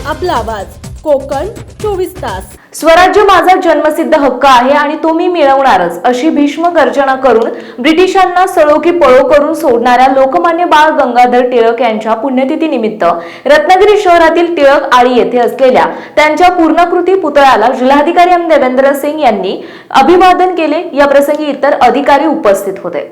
आपला आवाज कोकण 24 तास। स्वराज्य माझा जन्मसिद्ध हक्क आहे आणि तो मी मिळवणारच अशी भीष्म गर्जना करून ब्रिटिशांना सळो की पळो करून सोडणाऱ्या लोकमान्य बाळ गंगाधर टिळक यांच्या पुण्यतिथी निमित्त रत्नागिरी शहरातील टिळक आळी येथे असलेल्या त्यांच्या पूर्णाकृती पुतळ्याला जिल्हाधिकारी एम देवेंद्र सिंग यांनी अभिवादन केले। या प्रसंगी इतर अधिकारी उपस्थित होते।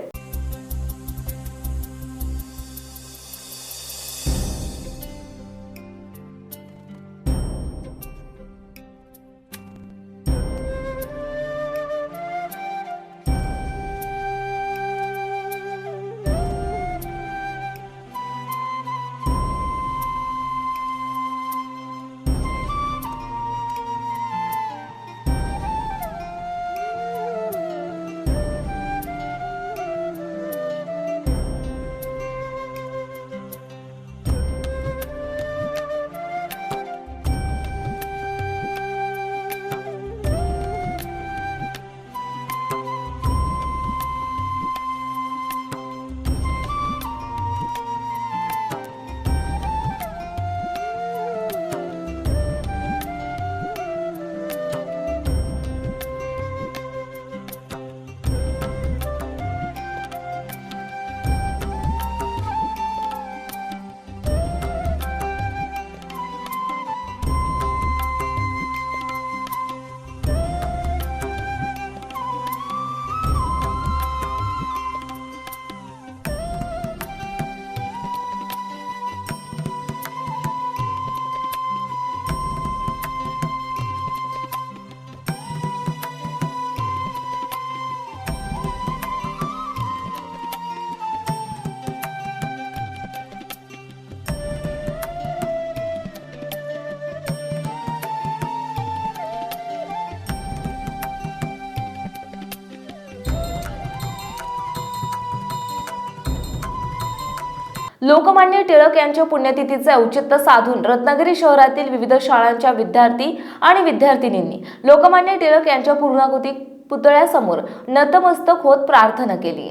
लोकमान्य टिळक यांच्या पुण्यतिथीचे औचित्य साधून रत्नागिरी शहरातील विविध शाळांच्या विद्यार्थी आणि विद्यार्थिनींनी लोकमान्य टिळक यांच्या पूर्णाकृती पुतळ्यासमोर नतमस्तक होत प्रार्थना केली।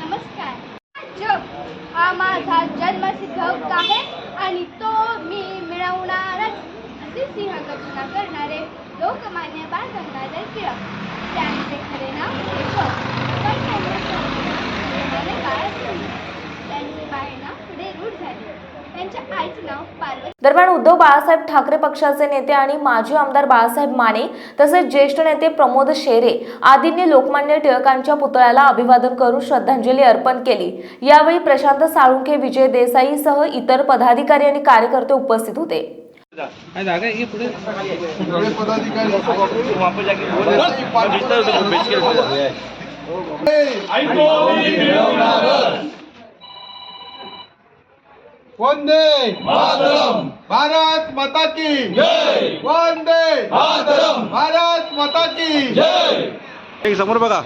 नमस्कार। हा माझा जन्मसिद्ध हक्क आहे आणि तो मी मिळवणारच असे सिंहगर्जना करणारे लोकमान्य बाळ गंगाधर टिळक। त्यांचे खरे नाव केशव, पण त्यांचे बाळ नाव पुढे रूढ झाले। त्यांच्या आईचे नाव पार्वती। दरम्यान उद्धव बाळासाहेब ठाकरे पक्षाचे नेते आणि माजी आमदार बाळासाहेब माने तसेच ज्येष्ठ नेते प्रमोद शेरे आदींनी लोकमान्य टिळकांच्या पुतळ्याला अभिवादन करून श्रद्धांजली अर्पण केली। यावेळी प्रशांत साळुंखे, विजय देसाई सह इतर पदाधिकारी आणि कार्यकर्ते उपस्थित होते। वंदे मातरम, भारत माता की जय। वंदे मातरम, भारत माता की जय। समोर बघा।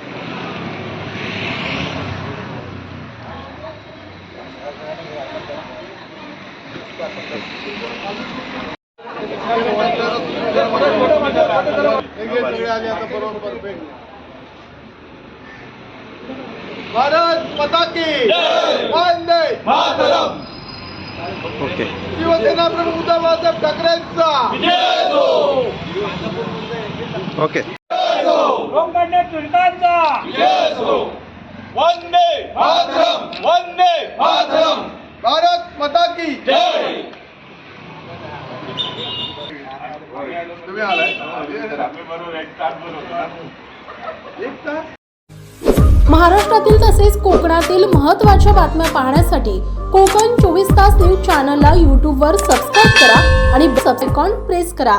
भारत माता की जय। वंदे मातरम। ओके। शिवसेना प्रमुख उद्धव बाळासाहेब ठाकरेंचा विजय हो। ओके। लोकमान्य टिळकांचा विजय हो। वंदे मातरम, वंदे मातरम, भारत माता की जय। तुम्ही आलाय एक तास। महाराष्ट्रातील तसेच कोकणातील महत्त्वाच्या बातम्या पाहण्यासाठी कोकण 24 तास न्यूज चॅनलला YouTube वर सबस्क्राइब करा आणि बेल आयकॉन प्रेस करा।